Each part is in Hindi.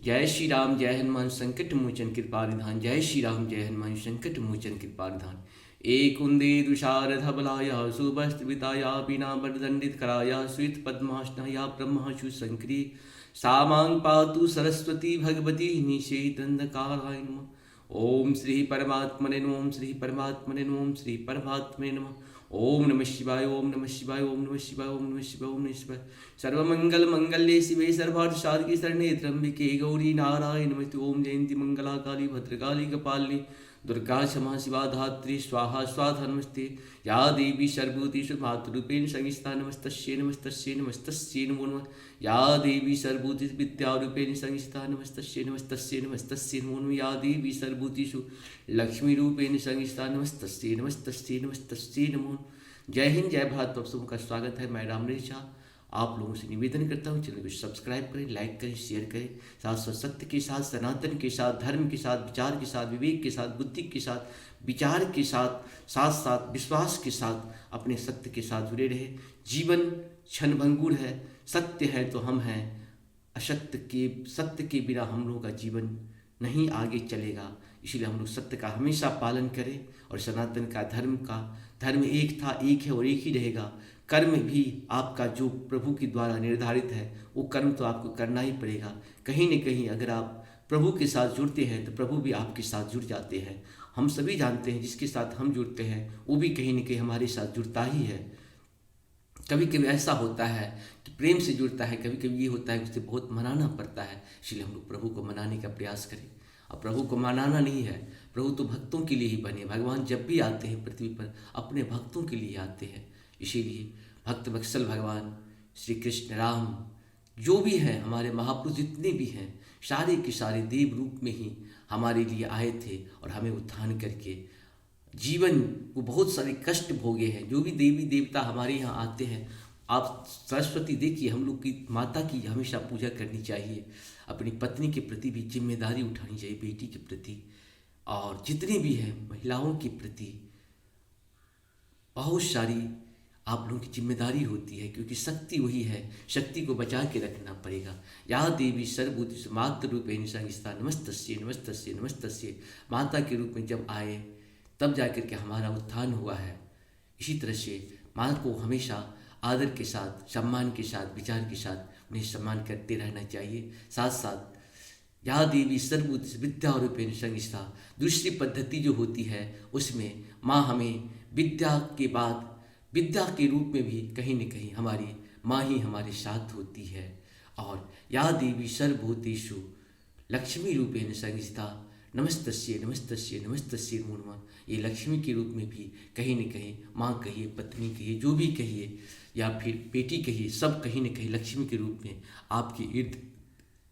जय श्री राम जय हनुमान संकट मोचन कृपा निधान। जय श्री राम जय हनुमान संकट मोचन कृपा निधान। एक कुंदे दुषार धबलाय सुभस्त्रिताया बिना बरदंडित कराया श्वेत पद्मासनाया ब्रह्माशु शंकरी सामांग पातु सरस्वती भगवती निषेधंधकाराय नमः। ओम श्री परमात्मने नमः। ओम श्री परमात्मने नमः। ओम श्री परमात्मने नमः। ओम नमः शिवाय ओम नमः शिवाय ओम नमः शिवाय ओम नमः शिवाय ओम नमः शिवाय। सर्वमंगल मंगल्ये शिवे सर्वार्थ साधके शरण्ये त्र्यंबके गौरी नारायण नमस्ते। ओम जयंती मंगला काली भद्रकाली कपालिनी दुर्गा क्षमा शिवा धात्री स्वाहा स्वाहा नमस्ते। या देवी सर्वभूतेषु मातृरूपेण संस्थिता नमस्तस्यै नमस्तस्यै नमस्तस्यै नमो नमः। या देवी सर्वभूतेषु विद्यारूपेण संस्थिता नमस्तस्यै नमस्तस्यै नमस्तस्यै नमो नमः। या देवी सर्वभूतेषु लक्ष्मीरूपेण संस्थिता नमस्तस्यै नमस्तस्यै नमस्तस्यै नमो नमः। जय हिंद जय भारत। आप सबका स्वागत है। मैं रामरेश झा आप लोगों से निवेदन करता हूँ चैनल को सब्सक्राइब करें, लाइक करें, शेयर करें। साथ साथ सत्य के साथ, सनातन के साथ, धर्म के साथ, विचार के साथ, विवेक के साथ, बुद्धि के साथ, विचार के साथ, साथ साथ विश्वास के साथ अपने सत्य के साथ जुड़े रहे। जीवन क्षणभंगुर है, सत्य है तो हम हैं, सत्य के बिना हम लोगों का जीवन नहीं आगे चलेगा। इसलिए हम लोग सत्य का हमेशा पालन करें और सनातन का धर्म एक था, एक है और एक ही रहेगा। कर्म भी आपका जो प्रभु के द्वारा निर्धारित है वो कर्म तो आपको करना ही पड़ेगा। कहीं न कहीं अगर आप प्रभु के साथ जुड़ते हैं तो प्रभु भी आपके साथ जुड़ जाते हैं। हम सभी जानते हैं जिसके साथ हम जुड़ते हैं वो भी कहीं न कहीं हमारे साथ जुड़ता ही है। कभी कभी ऐसा होता है कि प्रेम से जुड़ता है, कभी कभी ये होता है कि उसे बहुत मनाना पड़ता है। इसलिए हम लोग प्रभु को मनाने का प्रयास करें। अब प्रभु को मनाना नहीं है, प्रभु तो भक्तों के लिए ही बने। भगवान जब भी आते हैं पृथ्वी पर अपने भक्तों के लिए आते हैं। इसीलिए भक्त वत्सल भगवान श्री कृष्ण राम जो भी हैं, हमारे महापुरुष जितने भी हैं, सारे के सारे देव रूप में ही हमारे लिए आए थे और हमें उत्थान करके जीवन को बहुत सारे कष्ट भोगे हैं। जो भी देवी देवता हमारे यहाँ आते हैं, आप सरस्वती देखिए, हम लोग की माता की हमेशा पूजा करनी चाहिए। अपनी पत्नी के प्रति भी जिम्मेदारी उठानी चाहिए, बेटी के प्रति और जितनी भी हैं महिलाओं के प्रति बहुत सारी आप लोगों की जिम्मेदारी होती है, क्योंकि शक्ति वही है, शक्ति को बचा के रखना पड़ेगा। या देवी सर्वभूतेषु मातृरूपेण संस्थिता नमस्तस्यै नमस्तस्यै नमस्तस्यै। माता के रूप में जब आए तब जाकर के हमारा उत्थान हुआ है। इसी तरह से माँ को हमेशा आदर के साथ, सम्मान के साथ, विचार के साथ उन्हें सम्मान करते रहना चाहिए। साथ साथ या देवी सर्वभूतेषु विद्यारूपेण संस्थिता, दूसरी पद्धति जो होती है उसमें माँ हमें विद्या के बाद विद्या के रूप में भी कहीं न कहीं हमारी माँ ही हमारे साथ होती है। और या देवी सर्वभूतेषु लक्ष्मी रूपेण संस्थिता नमस्तस्यै नमस्तस्यै नमस्तस्यै नमो नमः। ये लक्ष्मी के रूप में भी कहीं न कहीं माँ कहिए, पत्नी कहिए, जो भी कहिए या फिर बेटी कहिए, सब कहीं न कहीं लक्ष्मी के रूप में आपके इर्द,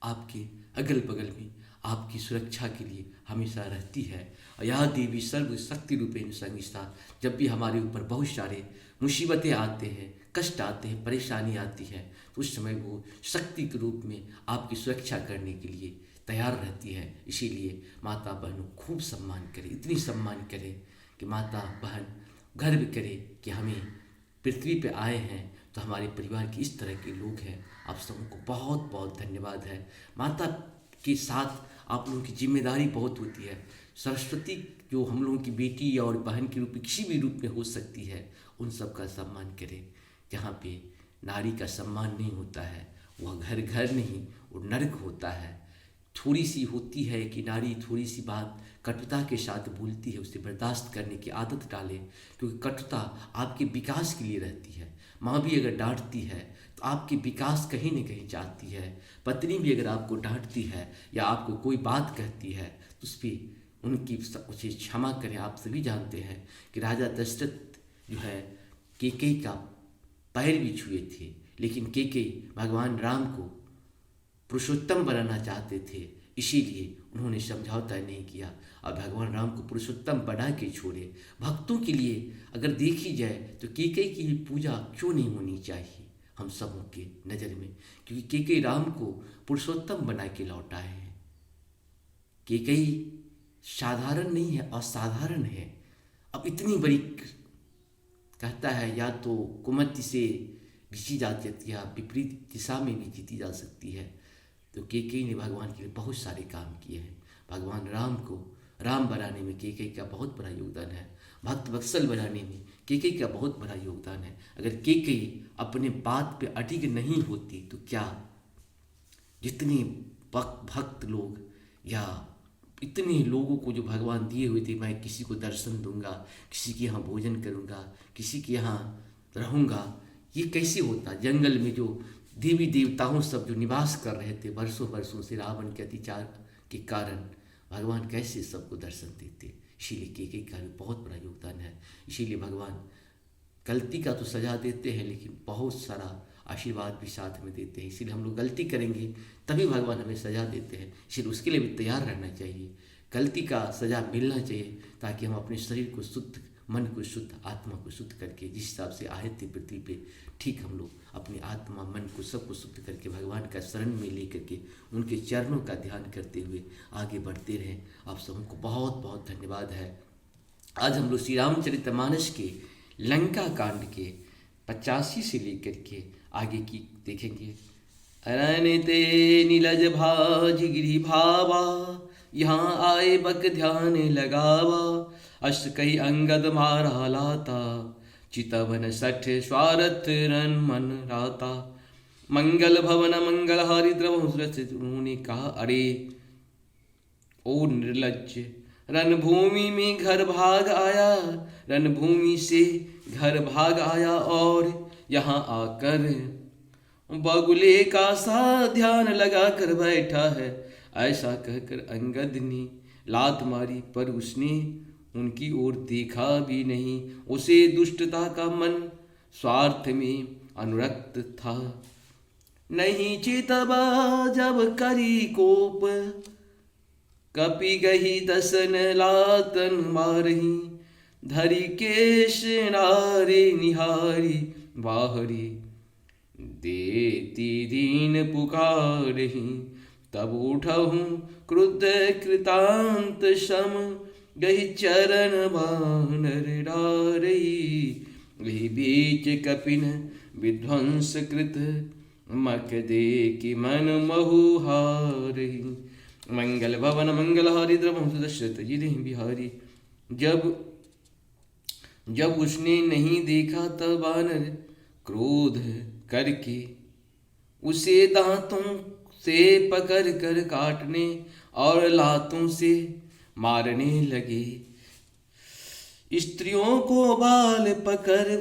आपके अगल बगल में आपकी सुरक्षा के लिए हमेशा रहती है। और यह देवी सर्वशक्ति रूपेण संस्थिता, जब भी हमारे ऊपर बहुत सारे मुसीबतें आते हैं, कष्ट आते हैं, परेशानी आती है, तो उस समय वो शक्ति के रूप में आपकी सुरक्षा करने के लिए तैयार रहती है। इसीलिए माता बहनों खूब सम्मान करें, इतनी सम्मान करें कि माता बहन गर्व करे कि हमें पृथ्वी पे आए हैं तो हमारे परिवार के इस तरह के लोग हैं। आप सबको बहुत बहुत धन्यवाद है। माता के साथ आप लोगों की जिम्मेदारी बहुत होती है। सरस्वती जो हम लोगों की बेटी और बहन के रूप में किसी भी रूप में हो सकती है, उन सब का सम्मान करें। जहाँ पे नारी का सम्मान नहीं होता है वह घर घर नहीं, वो नरक होता है। थोड़ी सी होती है कि नारी थोड़ी सी बात कटुता के साथ बोलती है, उसे बर्दाश्त करने की आदत डाले, क्योंकि कटुता आपके विकास के लिए रहती है। माँ भी अगर डांटती है तो आपके विकास कहीं न कहीं चाहती है। पत्नी भी अगर आपको डांटती है या आपको कोई बात कहती है तो उस पर उसे क्षमा करें। आप सभी जानते हैं कि राजा दशरथ जो है कैकेयी का पैर भी छुए थे, लेकिन कैकेयी भगवान राम को पुरुषोत्तम बनाना चाहते थे, इसीलिए उन्होंने समझौता नहीं किया और भगवान राम को पुरुषोत्तम बना के छोड़े। भक्तों के लिए अगर देखी जाए तो कैकेयी की पूजा क्यों नहीं होनी चाहिए हम सबों के नज़र में, क्योंकि कैकेयी राम को पुरुषोत्तम बना के लौटाए हैं। कैकेयी साधारण नहीं है, असाधारण है। अब इतनी बड़ी कहता है या तो कुमति से जीती जा सकती है या विपरीत दिशा में भी जीती जा सकती है। तो केकई ने भगवान के लिए बहुत सारे काम किए हैं। भगवान राम को राम बनाने में केकई का बहुत बड़ा योगदान है। भक्त वत्सल बनाने में केकई का बहुत बड़ा योगदान है। अगर केकई अपने बात पे अडिग नहीं होती तो क्या जितने भक्त लोग या इतने लोगों को जो भगवान दिए हुए थे, मैं किसी को दर्शन दूंगा, किसी के यहाँ भोजन करूंगा, किसी के यहाँ रहूंगा, ये कैसे होता। जंगल में जो देवी देवताओं सब जो निवास कर रहे थे वर्षों वर्षों से रावण के अत्याचार के कारण, भगवान कैसे सबको दर्शन देते। इसीलिए केकई का भी बहुत बड़ा योगदान है। इसीलिए भगवान गलती का तो सजा देते हैं लेकिन बहुत सारा आशीर्वाद भी साथ में देते हैं। इसीलिए हम लोग गलती करेंगे तभी भगवान हमें सजा देते हैं। इसलिए उसके लिए भी तैयार रहना चाहिए। गलती का सजा मिलना चाहिए ताकि हम अपने शरीर को शुद्ध, मन को शुद्ध, आत्मा को शुद्ध करके जिस हिसाब से आए थे पृथ्वी पे, ठीक हम लोग अपनी आत्मा मन को सबको शुद्ध करके भगवान का शरण में ले करके उनके चरणों का ध्यान करते हुए आगे बढ़ते रहें। आप सबको बहुत बहुत धन्यवाद है। आज हम लोग श्री रामचरितमानस के लंका कांड के 85 से लेकर के आगे की देखेंगे। अरण्यते नीलज भाज गिरि भावा, यहाँ आए बक ध्यान लगावा। अष्ट कही अंगद मारा लाता, चितवन सठ स्वारथ रन मन राता। मंगल भवन मंगल हारि द्रव। उन्होंने कहा, अरे ओ निर्लज्ज, रणभूमि में घर भाग आया, रणभूमि से घर भाग आया और यहाँ आकर बगुले का सा ध्यान लगा कर बैठा है। ऐसा कहकर अंगद ने लात मारी, पर उसने उनकी ओर देखा भी नहीं। उसे दुष्टता का मन स्वार्थ में अनुरक्त था। नहीं चेतवा जब करी कोप, कपि गही दसन लातन मारही। धरी केश नारे निहारी, बाहरी देती दीन पुकारही। तब उठहूँ क्रुद्ध कृतांत सम, गही चरण बानर डारही। गही बीच कपिन विध्वंस कृत, मक दे कि मन महु हारही। मंगल भवन मंगल हारि द्रवंश दशरथ जी बिहारी। जब उसने नहीं देखा तब बानर क्रोध करके उसे दांतों से पकड़ कर काटने और लातों से मारने लगे। स्त्रियों को बाल पकड़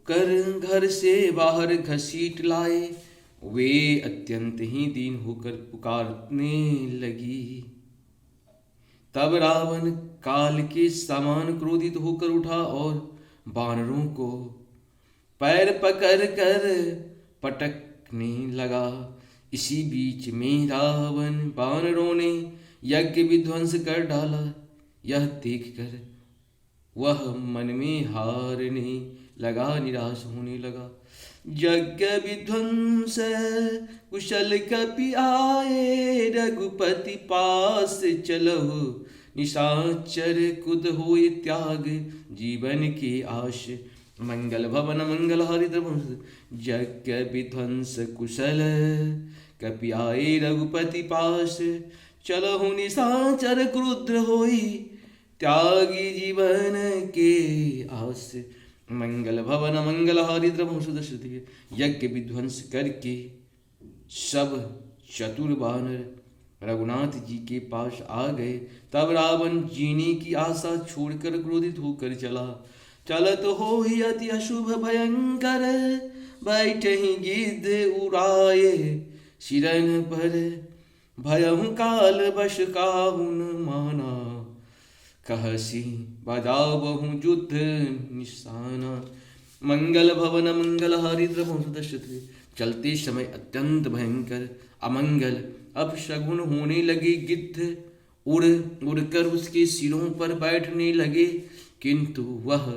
कर घर से बाहर घसीट लाए। वे अत्यंत ही दीन होकर पुकारने लगी। तब रावण काल के समान क्रोधित होकर उठा और बानरों को पैर पकड़ कर पटकने लगा। इसी बीच में रावण बानरों ने यज्ञ विध्वंस कर डाला। यह देखकर वह मन में हारने लगा, निराश होने लगा। यज्ञ विध्वंस कुशल कपि आए, रघुपति पास चलहु निशाचर कुद होए त्याग जीवन की आश। मंगल भवन मंगल हारि द्रवंश, यज्ञ विध्वंस कुशल कपि आए रघुपति पास। चलहु निशाचर क्रुद्र होई, त्यागी जीवन के आस। मंगल भवन मंगल हारि द्रवंश दशरथ। यज्ञ विध्वंस करके सब चतुर बानर रघुनाथ जी के पास आ गए। तब रावण जीने की आशा छोड़कर क्रोधित होकर चला। चलत हो ही अति अशुभ भयंकर, बैठ ही गिद्ध उड़ाए सिरन पर। भयहु काल वश काहुन माना, कहसी बजाओ बहु युद्ध निशाना। मंगल भवन मंगल हारि द्रवंश दशरथ। चलते समय अत्यंत भयंकर अमंगल अपशगुन होने लगे। गिद्ध उड़ उड़कर उसके सिरों पर बैठने लगे, किंतु वह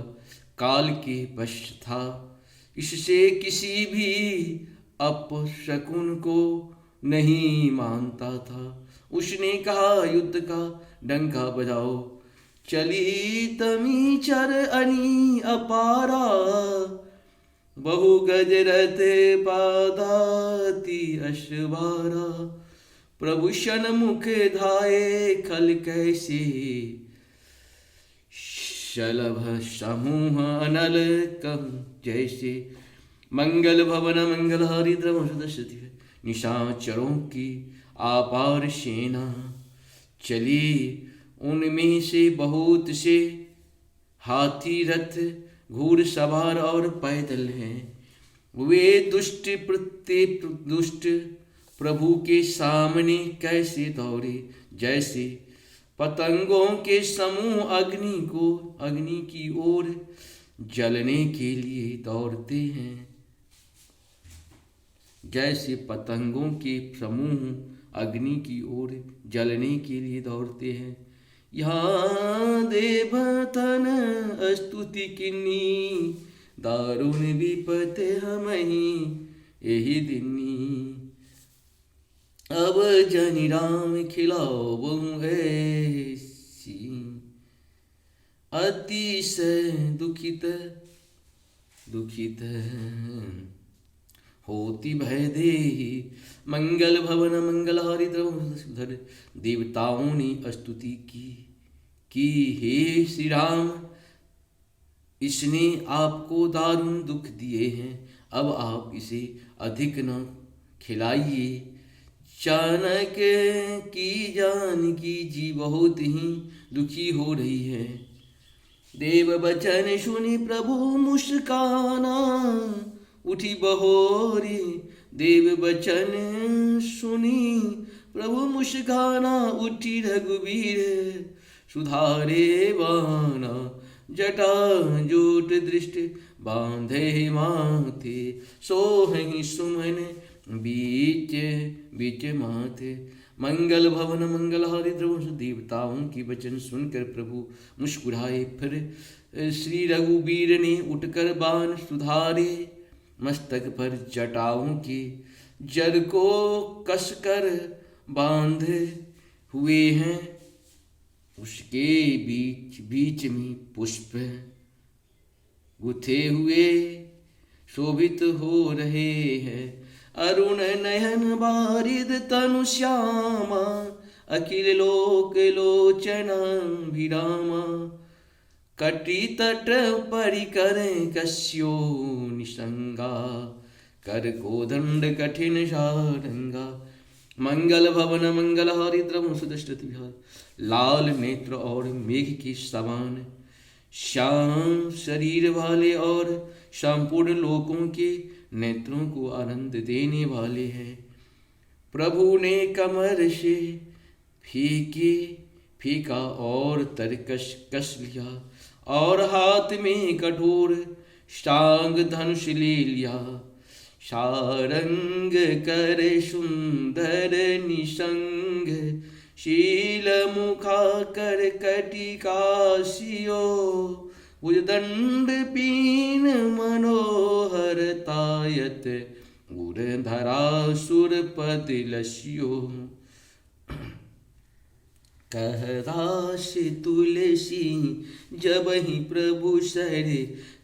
काल के वश था। इससे किसी भी अपशकुन को नहीं मानता था। उसने कहा, युद्ध का डंका बजाओ। चली तमी चर अनी अपारा, बहु गज रथ पादाति अश्वारा। प्रभु सन्मुख धाये खल कैसे, शलभ समूह अनल कम जैसे। मंगल भवन मंगल हरिद्रम सदस्य निशाचरों की अपार सेना चली, उनमें से बहुत से हाथी रथ घोड़ सवार और पैदल हैं। वे दुष्ट प्रत्येक दुष्ट प्रभु के सामने कैसे दौड़े, जैसे पतंगों के समूह अग्नि की ओर जलने के लिए दौड़ते हैं। जैसे पतंगों के समूह अग्नि की ओर जलने के लिए दौड़ते हैं। यहाँ देवतन स्तुति किन्नी, दारुण विपत हमहि यही दिन्नी। अब जनि राम खिलाओ बहु ऐसी, अतिशय दुखित होती भय देहि। मंगल भवन मंगल हरिद्र देवताओं ने स्तुति की हे श्री राम, इसने आपको दारुण दुख दिए हैं, अब आप इसे अधिक न खिलाइए। चाणक्य की जानकी जी बहुत ही दुखी हो रही है। देव बचन सुनी प्रभु मुस्काना, उठी बहोरी। देव बचन सुनी प्रभु मुस्काना, उठी रघुवीर सुधारे बाना। जटा जूट दृष्टि बांधे माथे, सोहि सुमन बीच माथे। मंगल भवन मंगल हरिद्र देवताओं की वचन सुनकर प्रभु मुस्कुराए। फिर श्री रघुवीर ने उठकर बाण सुधारे। मस्तक पर जटाओं के जर को कसकर बांधे हुए हैं। उसके बीच में पुष्प गुथे हुए शोभित हो रहे हैं। अरुण नयन बारिद तनु श्यामा, अखिल लोक लोचन विरामा। कटी तट परिकर कस्यो निसंगा, कर को दंड कठिन सारंगा। मंगल भवन मंगल हरिद्रम सुदृष्ट विहार। लाल नेत्र और मेघ के समान श्याम शरीर वाले और संपूर्ण लोकों के नेत्रों को आनंद देने वाले हैं। प्रभु ने कमर से फीका और तरकश कस लिया, और हाथ में कठोर शांग धनुष ले लिया। सारंग कर सुंदर निसंग, शील मुखा कर कटिकासियो। उदंड पीन मनोहर तायत, उर्धरा सुरपद लस्यो। कहदास तुलसी जब ही प्रभु सर,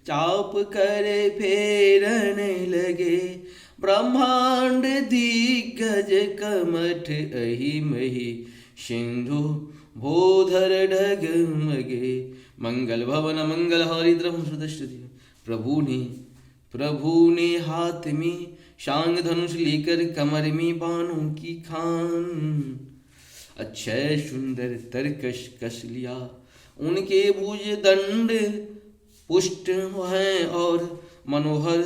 चाप कर फेरन लगे। ब्रह्मांड दिग्गज कमठ अहि मही, सिंधु भोधर ढगमगे। मंगल भवन मंगल हरिद्रम सुदृष्ट। प्रभु ने हाथ में शांग धनुष लेकर कमर में बाणों की खान अक्षय सुंदर तरकश कस लिया। उनके भुज दंड पुष्ट हैं और मनोहर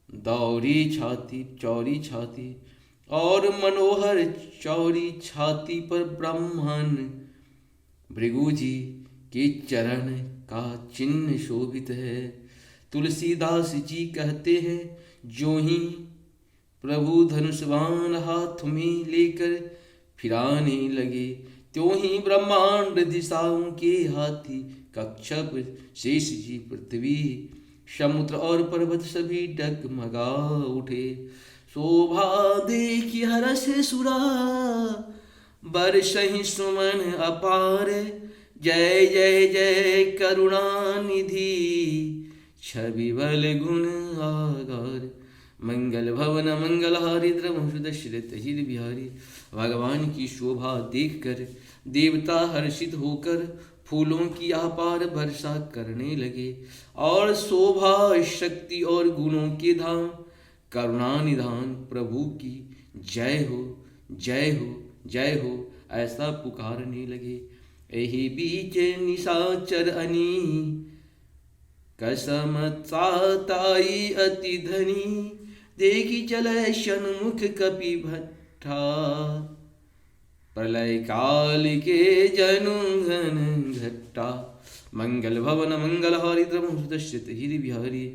चौड़ी छाती और मनोहर चौड़ी छाती पर ब्रह्मन भृगु जी के चरण का चिन्ह शोभित है। तुलसीदास जी कहते हैं, जो ही प्रभु धनुषबाण हाथ में लेकर फिराने लगे, त्यों ही ब्रह्मांड दिशाओं के हाथी कच्छप शेष जी पृथ्वी समुद्र और पर्वत सभी डगमगा उठे। शोभा देखी हरस सुरा, बरसहि सुमन अपार। जय जय जय करुणा निधि, छवि बल गुण आगार। मंगल भवन मंगल हरिद्रम सुदशरथ हिर बिहारी। भगवान की शोभा देखकर देवता हर्षित होकर फूलों की अपार वर्षा करने लगे और शोभा शक्ति और गुणों के धाम करुणा निधान प्रभु की जय हो जय हो जय हो ऐसा पुकारने लगे। यही बीच निशाचर अनी कसम ताई अति धनी देखी चले सन्मुख कपि भट्ठा प्रलय काल के जनु घन घट्टा मंगल भवन मंगल हारी द्रमुदश्रित हिरि बिहारी।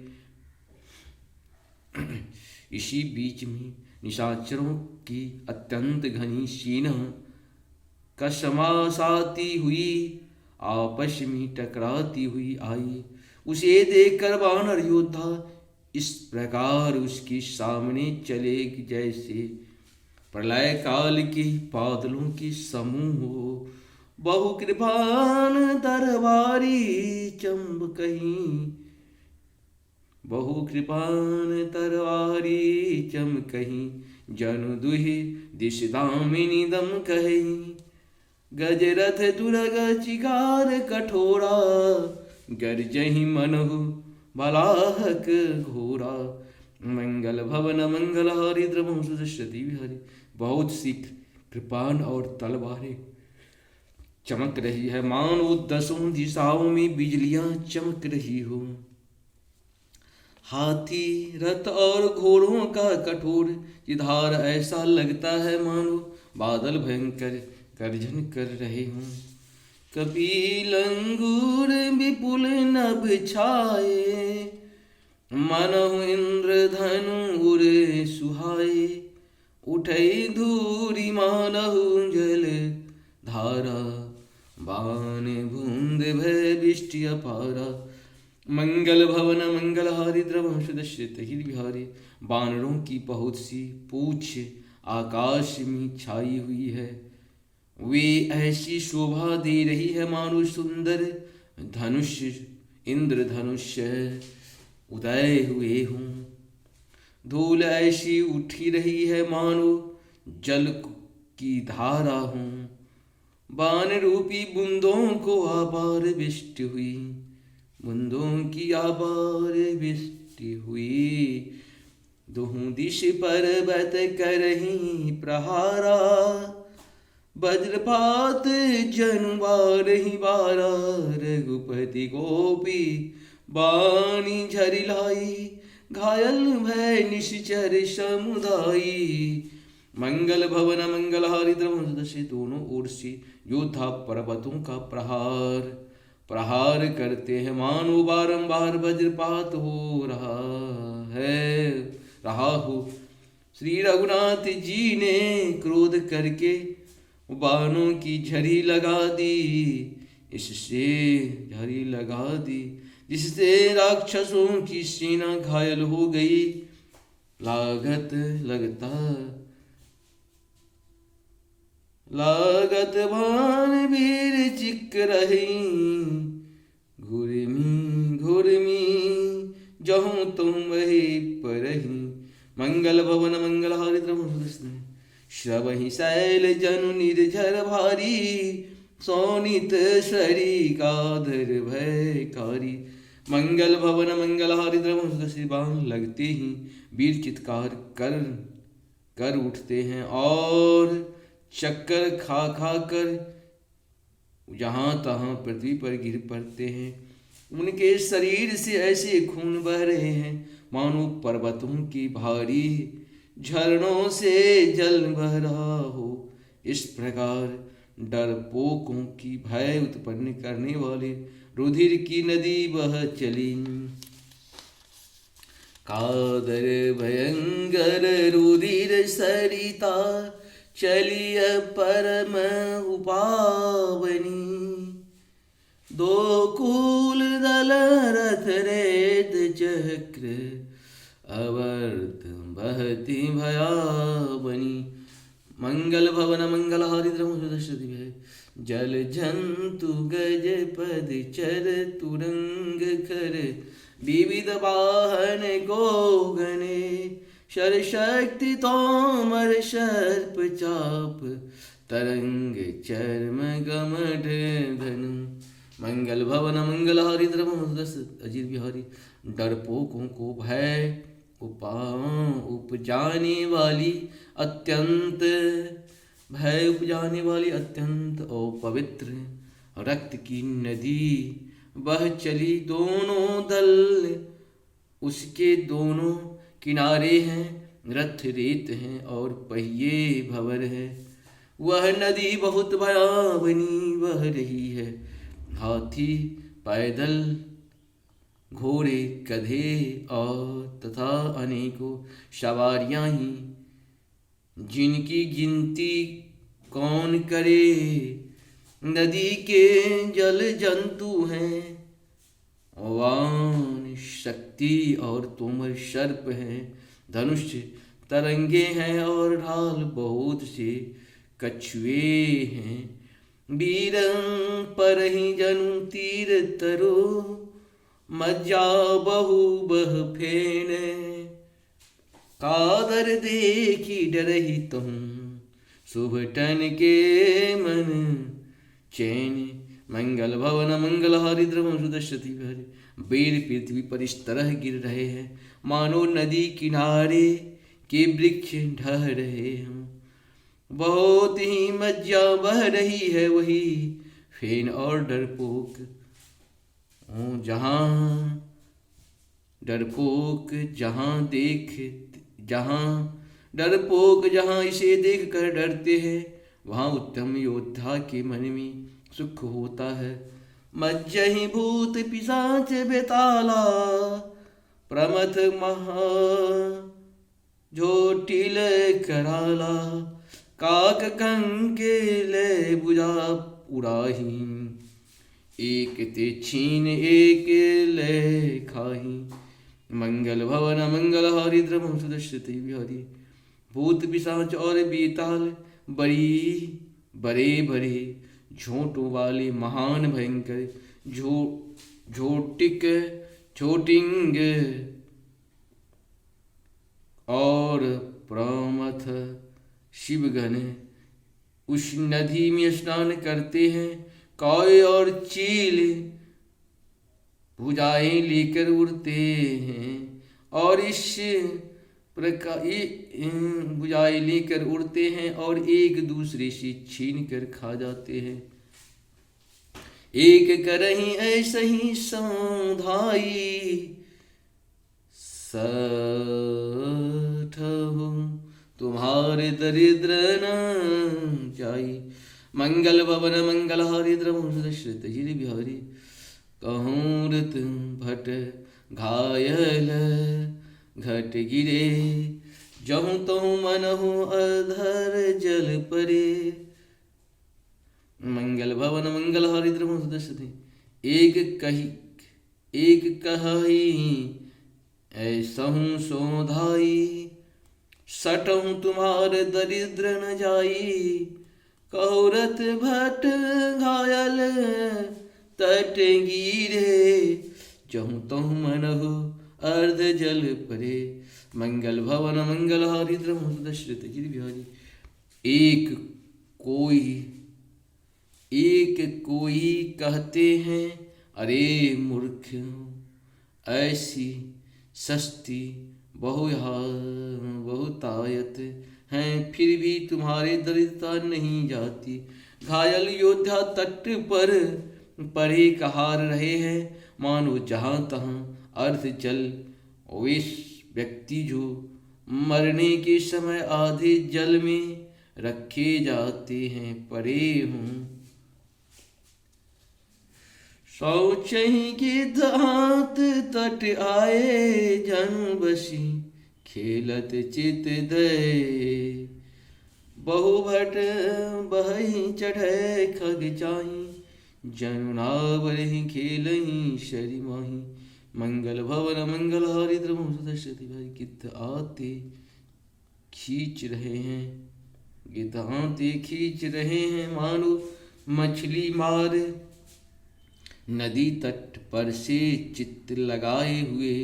इसी बीच में निशाचरों की अत्यंत घनी सेना कसमासाती हुई आपस में टकराती हुई आई। उसे देखकर वानर योद्धा इस प्रकार उसके सामने चले जैसे प्रलय काल के बादलों के समूह हो। बहु कृपान दरबारी चंब कहीं बहु कृपान तरवारी चम कहीं जनु दुहि दिश दामिनी दम कहीं गजरथ तुरग चिकार कठोरा गर्जहि मनहु बलाहक घोरा मंगल भवन मंगल हारी द्रमो सुदश्रति विहारी। बहुत सी कृपान और तलवारें चमक रही है मानो दसों दिशाओं में बिजलियां चमक रही हो। हाथी रथ और घोड़ों का कठोर चिधार ऐसा लगता है मानो बादल भयंकर गर्जन कर रहे हों। कपिल अंगूर विपुल नभ छाए मनहु इंद्र धनु उरे सुहाए उठै धूरी मानहु जल धारा बाण बूंद भय बिष्टि अपारा मंगल भवन मंगल हारी द्रवम सुदश्रित हिरि बिहारी। बानरों की बहुत सी पूछ आकाश में छाई हुई है वे ऐसी शोभा दे रही है मानो सुंदर धनुष इंद्र धनुष उदय हुए हों। धूल ऐसी उठी रही है मानो जल की धारा हो। बाण रूपी बूंदों को आबार बिष्ट हुई बूंदों की आबार बिष्टि हुई। दोहूं दिश पर्वत करहीं प्रहारा वज्रपात जनु बारहि बारा रघुपति गोपी बाणी झरिलाई घायल भय निश्चर समुदायी। मंगल भवन मंगल हारी द्रवम से दोनों ओर से योद्धा पर्वतों का प्रहार करते हैं मानो बारंबार वज्रपात हो रहा हो। श्री रघुनाथ जी ने क्रोध करके बाणों की झड़ी लगा दी जिससे राक्षसों की सेना घायल हो गई। लागत बाण वीर चिक रही घुरमी जहूं तुम वही परही। मंगल भवन मंगल हारी श्रवहि शैल जनु निर्झर भारी सोनित शरी काधर भयकारी। मंगल भवन मंगल हारी बाण लगते ही वीर चित्कार कर उठते हैं और चक्कर खा कर जहाँ तहाँ पृथ्वी पर गिर पड़ते हैं। उनके शरीर से ऐसे खून बह रहे हैं मानो पर्वतों की भारी झरनों से जल बह रहा हो। इस प्रकार डरपोकों की भय उत्पन्न करने वाले रुधिर की नदी बह चली। कादर भयंकर रुधिर सरिता चलिय परम उपावनी। दो कूल दल रथ रेत चक्र अवर्त बहती भयावनी। मंगल भवन मंगल हारी जल जंतु गज पद चर तुरंग कर विविध वाहन गो गणे शरशक्ति तोमर सर्प चाप तरंग चर्म गमढ़ धनु। मंगल भवन मंगल हारी द्रवदस अजीर बिहारी। डरपोकों को भय उपजाने वाली अत्यंत भय उपजाने वाली अत्यंत और पवित्र रक्त की नदी बह चली। दोनों दल उसके दोनों किनारे हैं, रथ रेत हैं और पहिए भंवर है। वह नदी बहुत भयावनी बह रही है। हाथी पैदल, घोड़े, गधे और तथा अनेकों सवारियां ही, जिनकी गिनती कौन करे। नदी के जल जंतु हैं, वान शक्ति और तोमर सर्प हैं। धनुष तरंगे हैं और ढाल बहुत से कछुए हैं। वीर पर ही जनु तीर तरो, मज्जा बहु बह फेन। कादर देखी डरही तुम, शुभटन के मन चैन। मंगल भवन मंगल हारी द्रवम सुदर्शति हरि। वीर पृथ्वी पर इस तरह गिर रहे हैं मानो नदी किनारे के वृक्ष ढह रहे हों। बहुत ही मज्जा बह रही है वही फेन और डरपोक। जहाँ इसे देख कर डरते हैं, वहाँ उत्तम योद्धा के मन में सुख होता है। मज्जहि भूत पिशाच बेताला, प्रमथ महा झोटिल कराला। काक कंकेल बुझा उड़ाही, एक ते छीन एक ले खाही। मंगल भवन मंगल हारी द्रम सुदर्शति बिहारी। भूत पिशाच और बेताल बड़े बड़े झोंटों वाले महान भयंकर छोटिंग और प्रमथ शिवगण उस नदी में स्नान करते हैं। कौए और चील भुजाएं लेकर उड़ते हैं और इस प्रकार भुजाएं लेकर उड़ते हैं और एक दूसरे से छीन कर खा जाते हैं। एक करही ऐसे ही सौधाई, सठहु तुम्हारे दरिद्र न जाई। मंगल भवन मंगल हारी द्रवम सुदर्शित गिरि बिहारी। कहूरत भट घायल घट गिरे, जहूँ तहूँ मनहु अधर जल परे। मंगल भवन मंगल हारी द्रवम सुदर्शित। एक कही ऐसहूँ सोधाई, सटहूँ तुम्हारे दरिद्र न जाई। कहूरत भट घायल तट गिरे, जहूँ तहूँ मनहु अर्ध जल परे। मंगल भवन मंगल हारी द्रवम सुदर्शित गिरि बिहारी। एक कोई कहते हैं, अरे मूर्ख, ऐसी सस्ती बहुतायत हैं, फिर भी तुम्हारे दरिद्रता नहीं जाती। घायल योद्धा तट पर पड़े कहार रहे हैं, मानो जहाँ तहाँ अर्ध जल। वे व्यक्ति जो मरने के समय आधे जल में रखे जाते हैं, पड़े हों। शौचहि की धात तट आए, जन बसी खेलत चित दय। बहुभट बहई चढ़े खग चाही, जनु नावरहि खेलहि शरि माही। मंगल भवन मंगल हारी द्रवम सुदर्शति भाई। गिद्ध आते खींच रहे हैं मानो मछली मार। नदी तट पर से चित्त लगाए हुए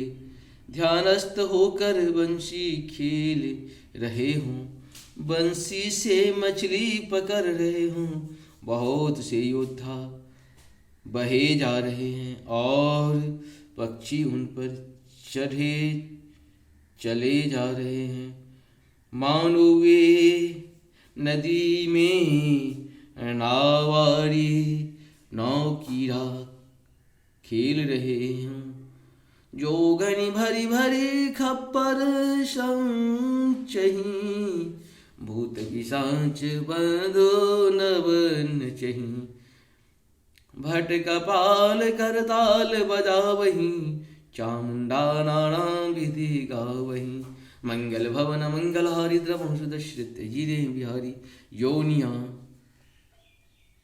ध्यानस्थ होकर बंसी खेल रहे हूँ, बंसी से मछली पकड़ रहे हूँ। बहुत से योद्धा बहे जा रहे हैं और पक्षी उन पर चढ़े चले जा रहे हैं। मानो वे नदी में नावारी नाव की राख खेल रहे हैं। जो घनी भरी भरी खप्पर चही, भूत पिशाच बंधो न बन चही। भट कपाल करताल बजावही, चामुंडा नाना विधि गावही। मंगल भवन मंगलहारी द्रवंश दशरथ जिरे बिहारी। योनिया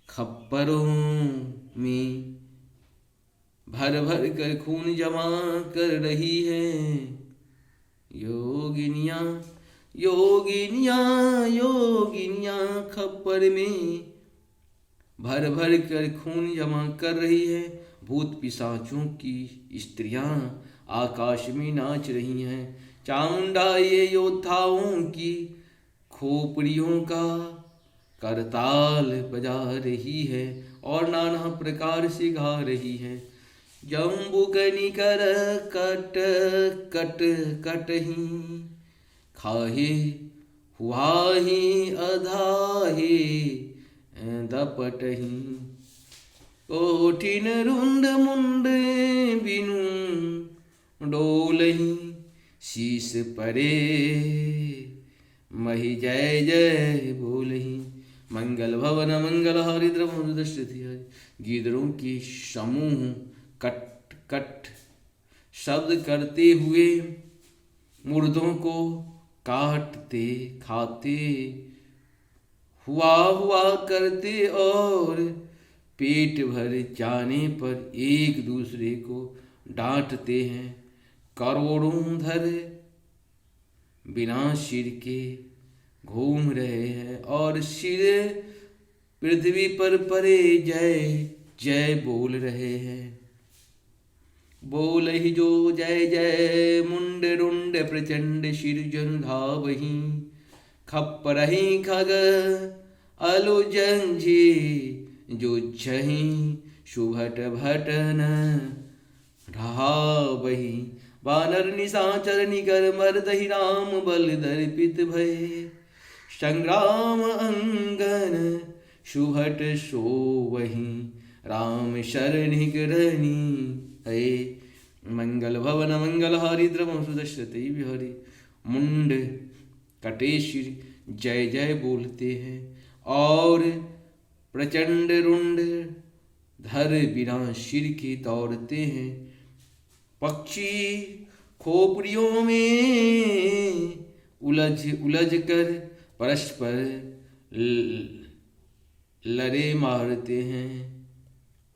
खप्परों में भर भर कर खून जमा कर रही है। योगिनिया योगिनिया योगिनिया खप्पर में भर भर कर खून जमा कर रही है। भूत पिशाचों की स्त्रियां आकाश में नाच रही हैं। चामुंडा ये योद्धाओं की खोपड़ियों का करताल बजा रही है और नाना प्रकार से गा रही है। जम्बुकनिकर कट कट कटही, खाहे हुआही अधाहे दपटही। कोठिन रुंड मुंड बिनु डोलही, शीस परे मही जय जय बोलही। मंगल भवन मंगलहारी द्रवंश दशरथ हरि। गिदरों के समूह कट कट शब्द करते हुए मुर्दों को काटते खाते हुआ करते और पेट भर जाने पर एक दूसरे को डांटते हैं। करोड़ों धर बिना सिर के घूम रहे हैं और सिर पृथ्वी पर परे जय जय बोल रहे हैं। बोल ही जो जय जय, मुंड रुंड प्रचंड सिर जन धावही। खप्परही खग अलु जंझी, जो छही सुभट भटन ढावही। बानर निशाचर निकर मरदहि राम बल दर्पित भय। संग्राम अंगन सुभट सोवही, राम शरणि करनी है। मंगल भवन मंगलहारी द्रवंश दशरथ बिहारी। मुंड कटे सिर जय जय बोलते हैं और प्रचंड रुंड धर बिना सिर के दौड़ते हैं। पक्षी खोपड़ियों में उलझ उलझ कर परस्पर लड़े मारते हैं।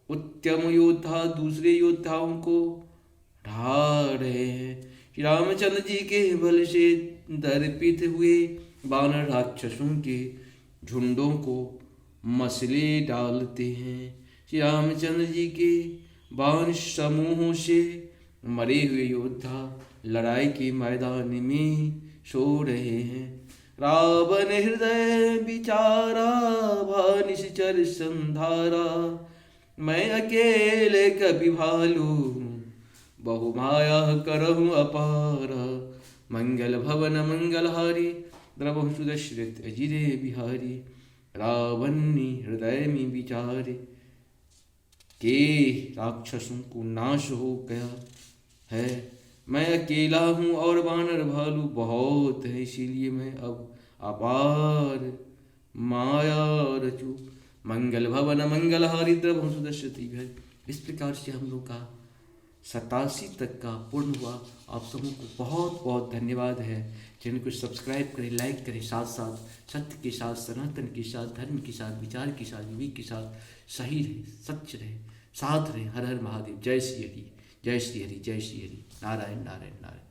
उत्तम योद्धा दूसरे योद्धाओं को ढा रहे हैं। श्री रामचंद्र जी के बल से दर्पित हुए वानर राक्षसों के झुंडों को मसले डालते हैं। श्री रामचंद्र जी के बाण समूहों से मरे हुए योद्धा लड़ाई के मैदान में सो रहे हैं। रावण हृदय बिचारा भानिश्चर संधारा, मैं अकेले कभी भालू बहुमाया करहु अपारा। मंगल भवन मंगलहारी द्रवंश दशरथ अजिरे बिहारी। रावण ने हृदय में विचारे के राक्षसों को नाश हो गया है। मैं अकेला हूँ और वानर भालू बहुत है, इसीलिए मैं अब अपार माया रचू। मंगल भवन मंगलहारी द्रवंश दशरथ बिहारी। इस प्रकार से हम लोग का 87 तक का पूर्ण हुआ। आप सबों को बहुत बहुत धन्यवाद है। चैनल को सब्सक्राइब करें, लाइक करें, साथ साथ सत्य के साथ, सनातन के साथ, धर्म के साथ, विचार के साथ, विवेक के साथ सही रहे, सच रहे, साथ रहे। हर हर महादेव। जय श्री हरि, जय श्री हरि, जय श्री हरि। नारायण नारायण नारायण।